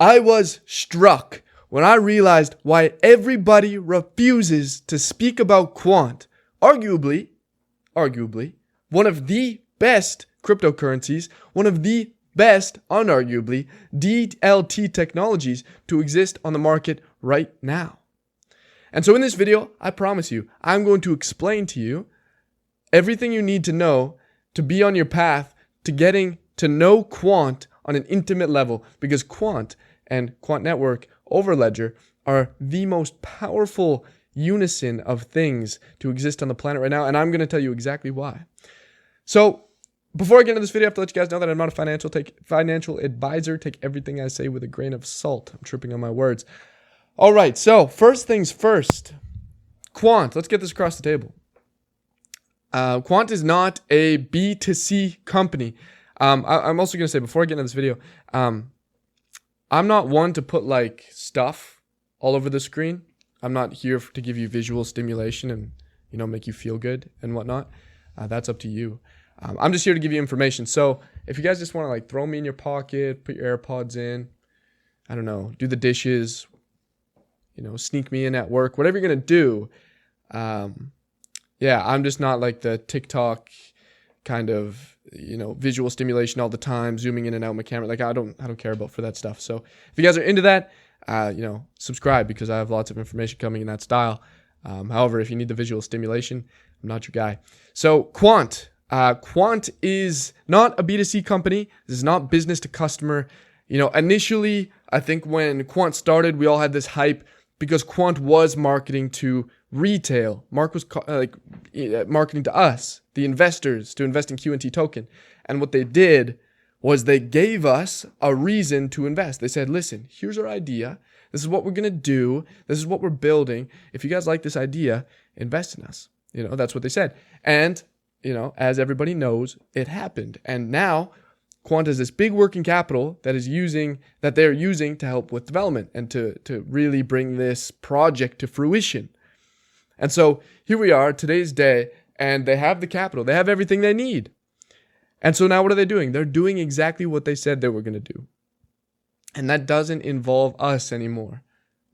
I was struck when I realized why everybody refuses to speak about Quant, arguably, one of the best cryptocurrencies, one of the best, unarguably, DLT technologies to exist on the market right now. And so in this video, I promise you, I'm going to explain to you everything you need to know to be on your path to getting to know Quant on an intimate level, because Quant and Quant Network over Ledger are the most powerful unison of things to exist on the planet right now, and I'm going to tell you exactly why. So before I get into this video, I have to let you guys know that I'm not a financial advisor. Take everything I say with a grain of salt. I'm tripping on my words. All right, so first things first, Quant. Let's get this across the table. Quant is not a B2C company. I'm also going to say, before I get into this video, I'm not one to put like stuff all over the screen. I'm not here to give you visual stimulation and, make you feel good and whatnot. That's up to you. I'm just here to give you information. So if you guys just want to like throw me in your pocket, put your AirPods in, I don't know, do the dishes, sneak me in at work, whatever you're going to do. Yeah, I'm just not like the TikTok kind of, visual stimulation all the time, zooming in and out my camera. Like I don't care about for that stuff. So if you guys are into that, subscribe, because I have lots of information coming in that style. However, if you need the visual stimulation, I'm not your guy. So Quant is not a B2C company. This is not business to customer. Initially, I think when Quant started, we all had this hype because Quant was marketing to retail. Mark was marketing to us, the investors, to invest in QNT token. And what they did was they gave us a reason to invest. They said, listen, here's our idea. This is what we're going to do. This is what we're building. If you guys like this idea, invest in us. That's what they said. And, as everybody knows, it happened. And now Quant is this big working capital that they're using to help with development and to really bring this project to fruition. And so here we are, today's day, and they have the capital. They have everything they need. And so now what are they doing? They're doing exactly what they said they were going to do. And that doesn't involve us anymore.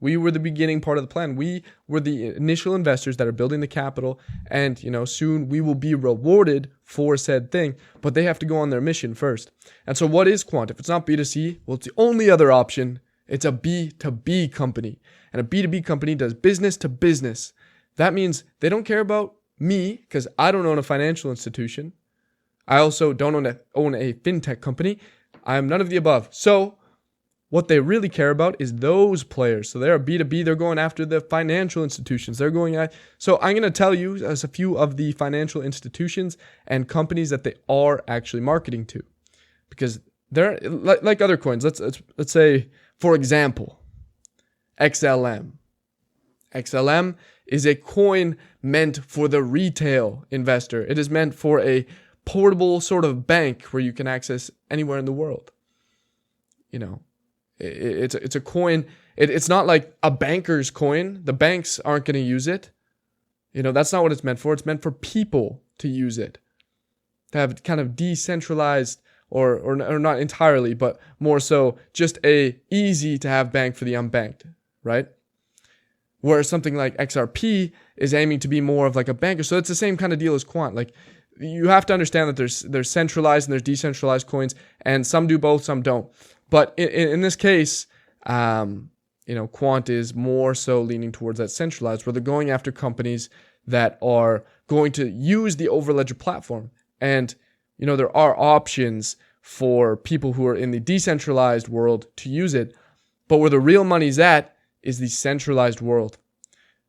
We were the beginning part of the plan. We were the initial investors that are building the capital, and soon we will be rewarded for said thing, but they have to go on their mission first. And so what is Quant? If it's not B2C, well, it's the only other option. It's a B2B company. And a B2B company does business to business. That means they don't care about me, because I don't own a financial institution. I also don't own a fintech company. I am none of the above. So what they really care about is those players. So they're a B2B. They're going after the financial institutions. So I'm going to tell you as a few of the financial institutions and companies that they are actually marketing to, because they're like other coins. Let's say, for example, XLM. XLM is a coin meant for the retail investor. It is meant for a portable sort of bank where you can access anywhere in the world. It's a coin. It's not like a banker's coin. The banks aren't going to use it. That's not what it's meant for. It's meant for people to use it, to have kind of decentralized or not entirely, but more so just a easy to have bank for the unbanked, right? Whereas something like XRP is aiming to be more of like a banker. So it's the same kind of deal as Quant. Like, you have to understand that there's centralized and there's decentralized coins, and some do both, some don't. But in this case, Quant is more so leaning towards that centralized, where they're going after companies that are going to use the Overledger platform. And, there are options for people who are in the decentralized world to use it. But where the real money's at is the centralized world.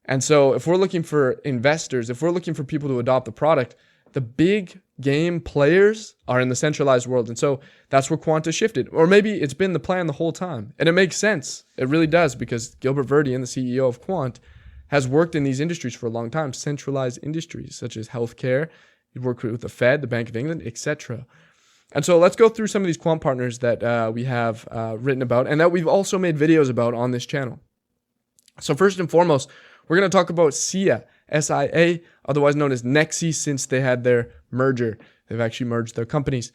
And so if we're looking for investors, if we're looking for people to adopt the product, the big game players are in the centralized world. And so that's where Quant has shifted. Or maybe it's been the plan the whole time. And it makes sense. It really does, because Gilbert Verdian, the CEO of Quant, has worked in these industries for a long time, centralized industries such as healthcare. He worked with the Fed, the Bank of England, etc. And so let's go through some of these Quant partners that we have written about and that we've also made videos about on this channel. So first and foremost, we're going to talk about SIA, S-I-A, otherwise known as Nexi, since they had their merger. They've actually merged their companies.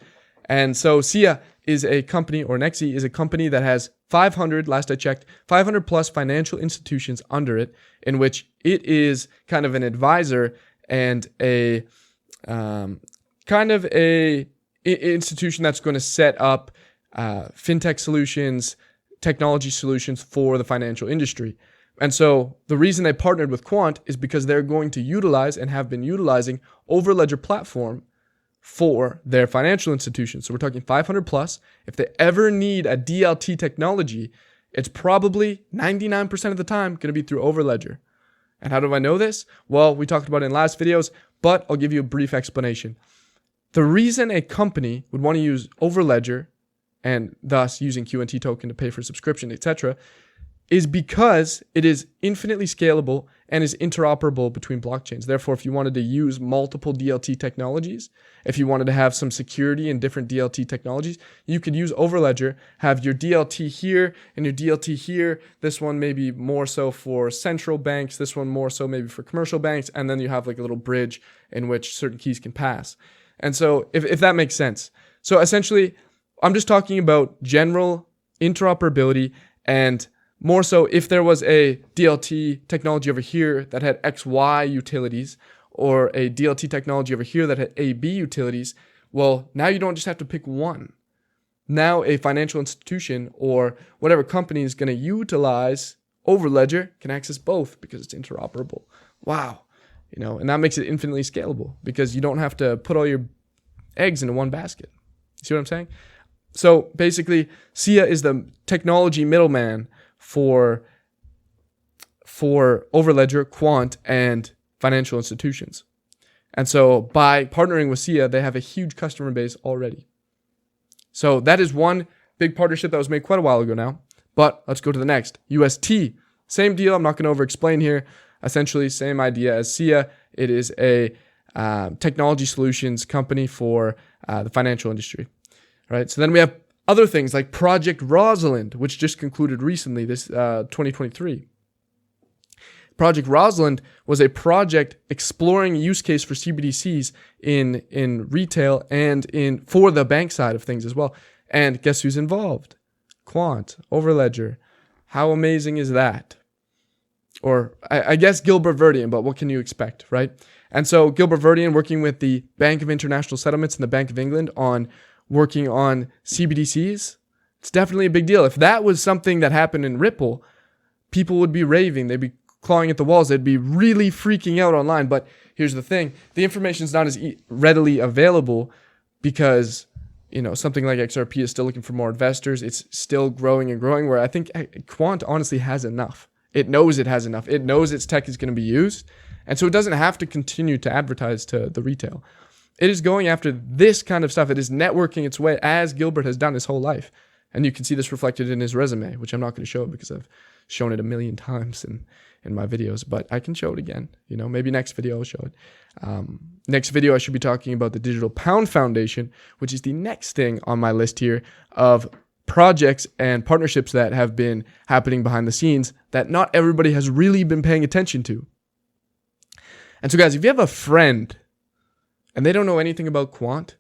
And so SIA is a company, or Nexi is a company that has 500, last I checked, 500 plus financial institutions under it, in which it is kind of an advisor and a institution that's going to set up fintech solutions, technology solutions for the financial industry. And so the reason they partnered with Quant is because they're going to utilize and have been utilizing Overledger platform for their financial institutions. So we're talking 500 plus. If they ever need a DLT technology, it's probably 99% of the time going to be through Overledger. And how do I know this? Well, we talked about it in last videos, but I'll give you a brief explanation. The reason a company would want to use Overledger and thus using Quant token to pay for subscription, etc., is because it is infinitely scalable and is interoperable between blockchains. Therefore, if you wanted to use multiple DLT technologies, if you wanted to have some security in different DLT technologies, you could use Overledger, have your DLT here and your DLT here. This one maybe more so for central banks, this one more so maybe for commercial banks, and then you have like a little bridge in which certain keys can pass. And so if that makes sense. So essentially, I'm just talking about general interoperability, and more so if there was a DLT technology over here that had XY utilities, or a DLT technology over here that had AB utilities, well, now you don't just have to pick one. Now a financial institution or whatever company is going to utilize Overledger can access both because it's interoperable. Wow. And that makes it infinitely scalable because you don't have to put all your eggs into one basket. You see what I'm saying? So basically, SIA is the technology middleman for Overledger, Quant, and financial institutions. And so by partnering with SIA, they have a huge customer base already. So that is one big partnership that was made quite a while ago now. But let's go to the next. UST, same deal. I'm not going to over-explain here. Essentially, same idea as SIA. It is a technology solutions company for the financial industry. All right. So then we have other things like Project Rosalind, which just concluded recently, this 2023. Project Rosalind was a project exploring use case for CBDCs in retail and for the bank side of things as well. And guess who's involved? Quant, Overledger. How amazing is that? Or I guess Gilbert Verdian, but what can you expect, right? And so Gilbert Verdian working with the Bank of International Settlements and the Bank of England on working on CBDCs, it's definitely a big deal. If that was something that happened in Ripple, people would be raving. They'd be clawing at the walls. They'd be really freaking out online. But here's the thing. The information is not as readily available because, something like XRP is still looking for more investors. It's still growing and growing, where I think Quant honestly has enough. It knows it has enough. It knows its tech is going to be used. And so it doesn't have to continue to advertise to the retail. It is going after this kind of stuff. It is networking its way as Gilbert has done his whole life. And you can see this reflected in his resume, which I'm not going to show because I've shown it a million times in my videos, but I can show it again. Maybe next video I'll show it. Next video I should be talking about the Digital Pound Foundation, which is the next thing on my list here of projects and partnerships that have been happening behind the scenes that not everybody has really been paying attention to. And so guys, if you have a friend and they don't know anything about Quant,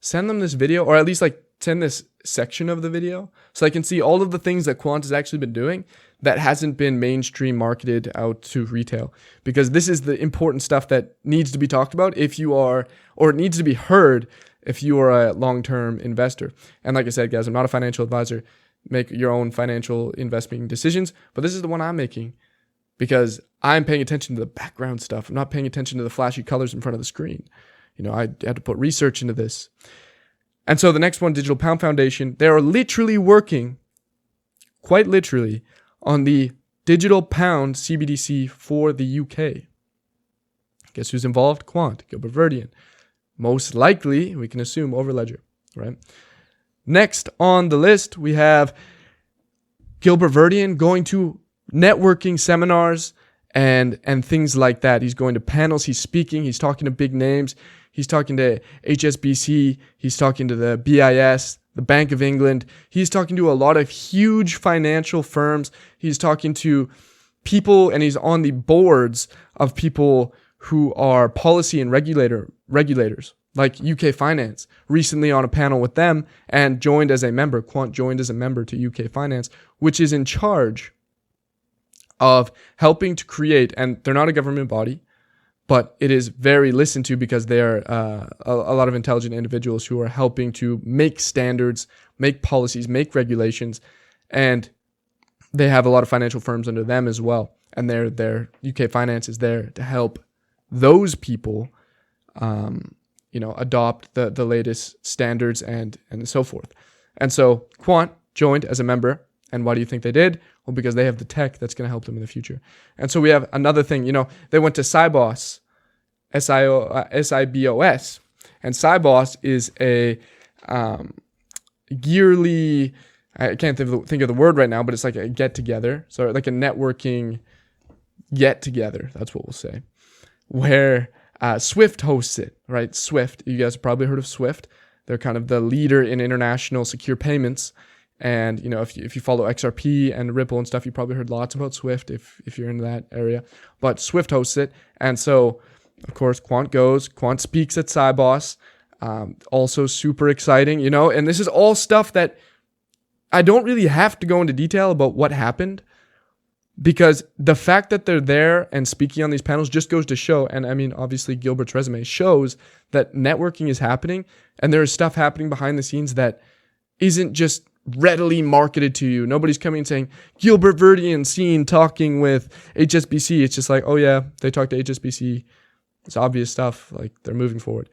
send them this video, or at least send this section of the video so I can see all of the things that Quant has actually been doing that hasn't been mainstream marketed out to retail, because this is the important stuff that needs to be talked about if you are, or it needs to be heard if you are a long-term investor. And like I said, guys, I'm not a financial advisor. Make your own financial investing decisions, but this is the one I'm making because I'm paying attention to the background stuff. I'm not paying attention to the flashy colors in front of the screen. I had to put research into this. And so the next one, Digital Pound Foundation, they are literally working, quite literally, on the Digital Pound CBDC for the UK. Guess who's involved? Quant, Gilbert Verdian. Most likely, we can assume Overledger, right? Next on the list, we have Gilbert Verdian going to networking seminars and things like that. He's going to panels, he's speaking, he's talking to big names. He's talking to HSBC, he's talking to the BIS, the Bank of England. He's talking to a lot of huge financial firms. He's talking to people, and he's on the boards of people who are policy and regulators. like UK Finance, recently on a panel with them and joined as a member. Quant joined as a member to UK Finance, which is in charge of helping to create, and they're not a government body, but it is very listened to because they're a lot of intelligent individuals who are helping to make standards, make policies, make regulations, and they have a lot of financial firms under them as well. And their UK Finance is there to help those people, adopt the latest standards and so forth. And so Quant joined as a member. And why do you think they did? Well, because they have the tech that's going to help them in the future. And so we have another thing, they went to Sibos, SIBOS. And Sibos is a yearly, I can't think of the word right now, but it's like a get-together. So like a networking get-together, that's what we'll say, where Swift hosts it, right? Swift, you guys have probably heard of Swift. They're kind of the leader in international secure payments. And, if you follow XRP and Ripple and stuff, you probably heard lots about Swift if you're in that area. But Swift hosts it. And so, of course, Quant speaks at Sibos. Also super exciting, and this is all stuff that I don't really have to go into detail about what happened, because the fact that they're there and speaking on these panels just goes to show, and I mean, obviously Gilbert's resume shows that networking is happening and there is stuff happening behind the scenes that isn't just readily marketed to you. Nobody's coming and saying, Gilbert Verdian seen talking with HSBC. It's just like, oh yeah, they talked to HSBC. It's obvious stuff. Like, they're moving forward.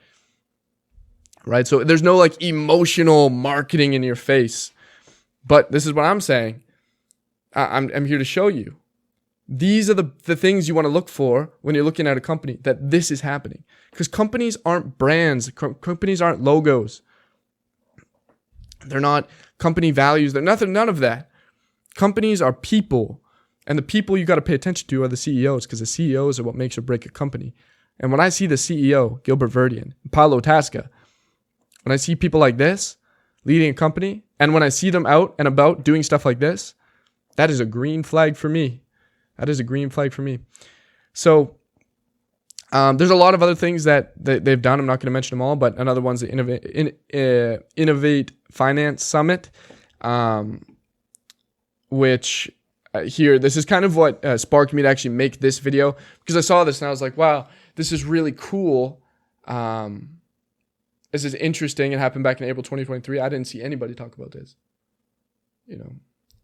Right? So there's no like emotional marketing in your face. But this is what I'm saying. I'm here to show you. These are the things you want to look for when you're looking at a company, that this is happening. Because companies aren't brands. Companies aren't logos. They're not company values. They're nothing, none of that. Companies are people. And the people you got to pay attention to are the CEOs, because the CEOs are what makes or break a company. And when I see the CEO, Gilbert Verdian, Paulo Tasca, when I see people like this leading a company, and when I see them out and about doing stuff like this, that is a green flag for me. That is a green flag for me. So there's a lot of other things that they've done. I'm not going to mention them all, but another one's the Innovate Finance Summit, which here, this is kind of what sparked me to actually make this video, because I saw this and I was like, wow, this is really cool. This is interesting. It happened back in April 2023. I didn't see anybody talk about this,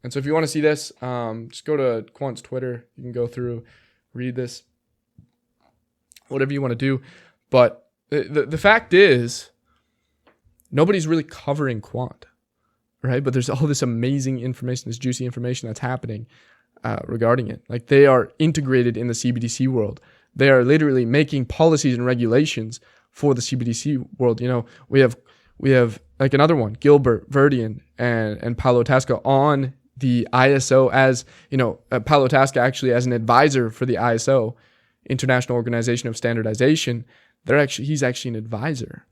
And so if you want to see this, just go to Quant's Twitter. You can go through, read this, whatever you want to do. But the fact is, nobody's really covering Quant, right? But there's all this amazing information, this juicy information that's happening regarding it. Like, they are integrated in the CBDC world. They are literally making policies and regulations for the CBDC world. We have like another one, Gilbert Verdian and Paulo Tasca on the ISO as, Paulo Tasca actually as an advisor for the ISO, International Organization of Standardization. He's actually an advisor.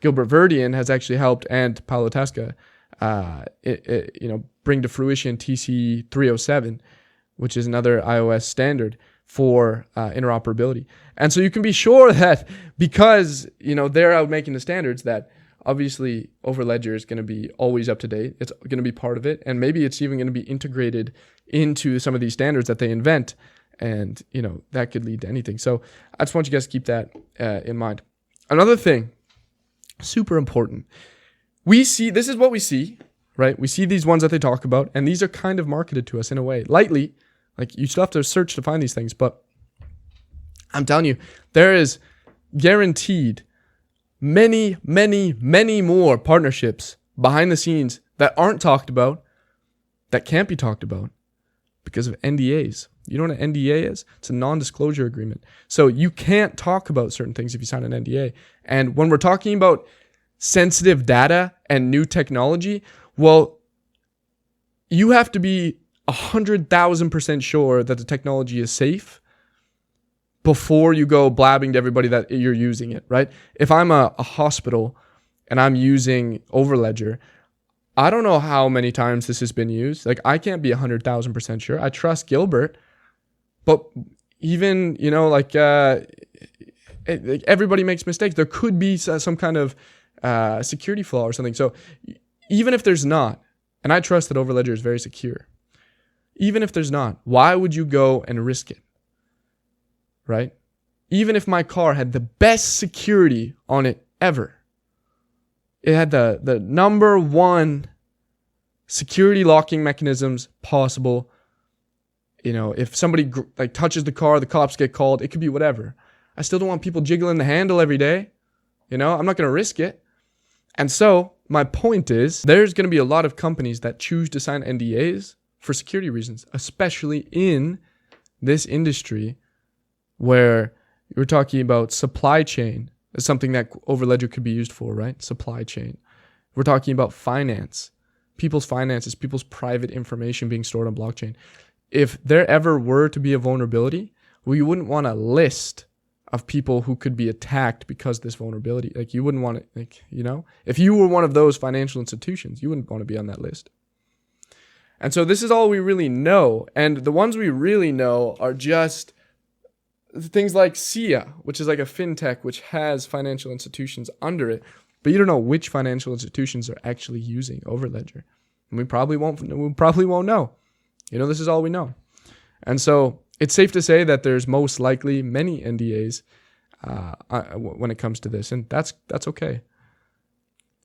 Gilbert Verdian has actually helped, and Paulo Tasca, bring to fruition TC 307, which is another iOS standard for interoperability. And so you can be sure that because, they're out making the standards, that obviously Overledger is going to be always up to date. It's going to be part of it. And maybe it's even going to be integrated into some of these standards that they invent. And, that could lead to anything. So I just want you guys to keep that in mind. Another thing, super important. This is what we see, right? We see these ones that they talk about, and these are kind of marketed to us in a way, lightly. Like, you still have to search to find these things, but I'm telling you, there is guaranteed many, many, many more partnerships behind the scenes that aren't talked about, that can't be talked about because of NDAs. You know what an NDA is? It's a non-disclosure agreement. So you can't talk about certain things if you sign an NDA. And when we're talking about sensitive data and new technology, well, you have to be 100,000% sure that the technology is safe before you go blabbing to everybody that you're using it, right? If I'm a hospital and I'm using Overledger, I don't know how many times this has been used. Like, I can't be 100,000% sure. I trust Gilbert, but even, Everybody makes mistakes. There could be some kind of security flaw or something. So even if there's not, and I trust that Overledger is very secure, even if there's not, why would you go and risk it? Right? Even if my car had the best security on it ever, it had the number one security locking mechanisms possible. You know, if somebody like touches the car, the cops get called. It could be whatever. I still don't want people jiggling the handle every day. You know, I'm not going to risk it. And so my point is, there's going to be a lot of companies that choose to sign NDAs for security reasons, especially in this industry where you're talking about supply chain is something that Overledger could be used for, right? Supply chain. We're talking about finance, people's finances, people's private information being stored on blockchain. If there ever were to be a vulnerability, we wouldn't want a list of people who could be attacked because of this vulnerability. Like, you wouldn't want it, like, you know, if you were one of those financial institutions, you wouldn't want to be on that list. And so this is all we really know. And the ones we really know are just things like SIA, which is like a fintech, which has financial institutions under it, but you don't know which financial institutions are actually using Overledger. And we probably won't know. You know, this is all we know. And so it's safe to say that there's most likely many NDAs when it comes to this, and that's okay.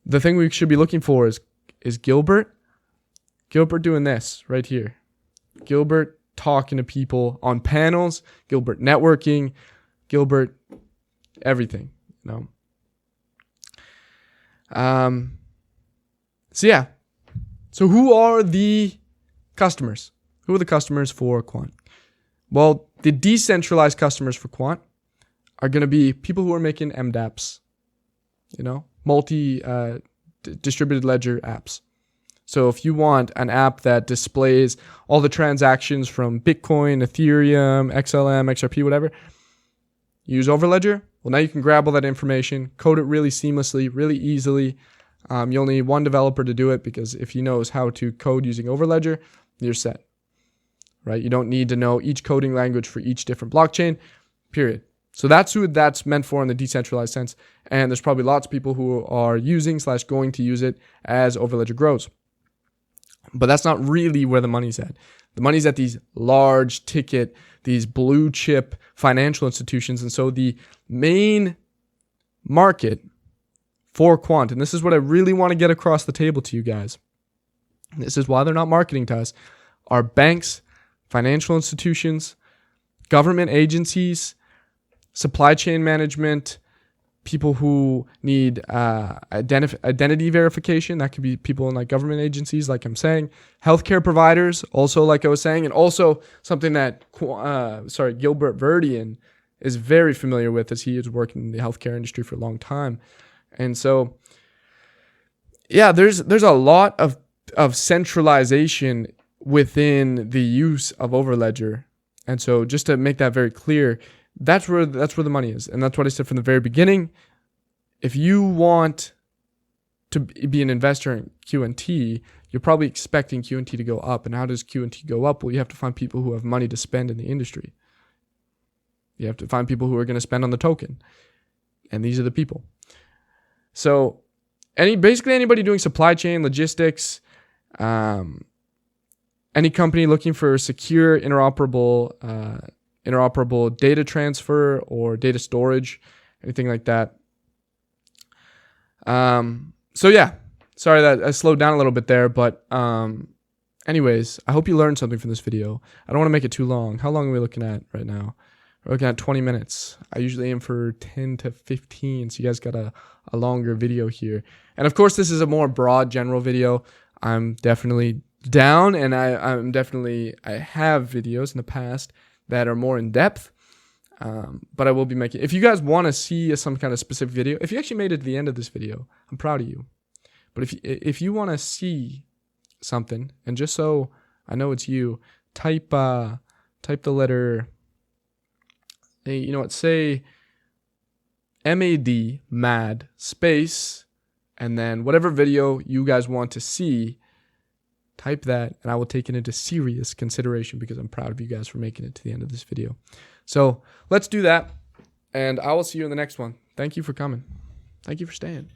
The thing we should be looking for is Gilbert doing this right here. Gilbert talking to people on panels, Gilbert networking, Gilbert everything, you know. So yeah. So who are the customers? Who are the customers for Quant? Well, the decentralized customers for Quant are going to be people who are making MDApps, you know, distributed ledger apps. So if you want an app that displays all the transactions from Bitcoin, Ethereum, XLM, XRP, whatever, use Overledger. Well, now you can grab all that information, code it really seamlessly, really easily. You only need one developer to do it, because if he knows how to code using Overledger, you're set. Right? You don't need to know each coding language for each different blockchain, period. So that's who that's meant for in the decentralized sense. And there's probably lots of people who are using / going to use it as Overledger grows. But that's not really where the money's at. The money's at these large ticket, these blue chip financial institutions. And so the main market for Quant, and this is what I really want to get across the table to you guys, this is why they're not marketing to us, are banks, financial institutions, government agencies, supply chain management, people who need identity verification. That could be people in like government agencies, like I'm saying, healthcare providers, also like I was saying, and also something that Gilbert Verdian is very familiar with, as he has worked in the healthcare industry for a long time. And so, yeah, there's a lot of centralization within the use of Overledger. And so just to make that very clear, that's where the money is. And that's what I said from the very beginning. If you want to be an investor in QNT, you're probably expecting QNT to go up. And how does QNT go up? Well, you have to find people who have money to spend in the industry. You have to find people who are going to spend on the token. And these are the people. So basically anybody doing supply chain, logistics, any company looking for secure, interoperable data transfer or data storage, anything like that. So yeah, sorry that I slowed down a little bit there, but anyways, I hope you learned something from this video. I don't want to make it too long. How long are we looking at right now? We're looking at 20 minutes. I usually aim for 10 to 15, so you guys got a longer video here. And of course, this is a more broad, general video. I'm definitely down, and I have videos in the past that are more in depth, but I will be making. If you guys want to see some kind of specific video, if you actually made it to the end of this video, I'm proud of you. But if you want to see something, and just so I know it's you, type the letter. You know what? Say MAD space, and then whatever video you guys want to see. Type that, and I will take it into serious consideration, because I'm proud of you guys for making it to the end of this video. So let's do that. And I will see you in the next one. Thank you for coming. Thank you for staying.